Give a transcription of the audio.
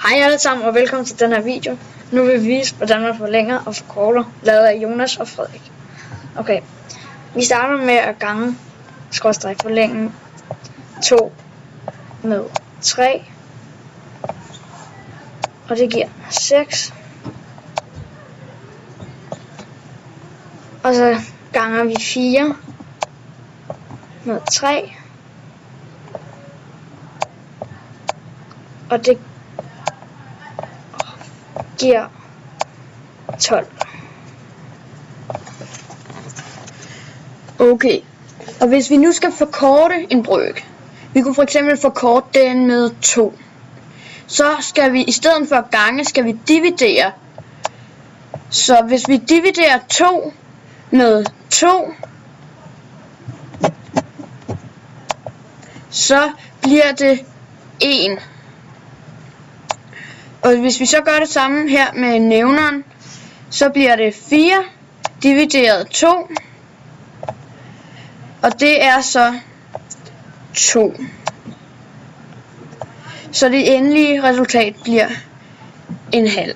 Hej alle sammen og velkommen til den her video. Nu vil vi vise, hvordan man forlænger og forkorter, lavet af Jonas og Frederik. Okay, vi starter med at gange forlænge 2 med 3, og det giver 6. Og så ganger vi 4 med 3, og det giver 12. Okay, og hvis vi nu skal forkorte en brøk, vi kunne for eksempel forkorte den med 2, så skal vi i stedet for gange, skal vi dividere. Så hvis vi dividerer 2 med 2, så bliver det 1. Og hvis vi så gør det samme her med nævneren, så bliver det 4 divideret 2, og det er så 2. Så det endelige resultat bliver en halv.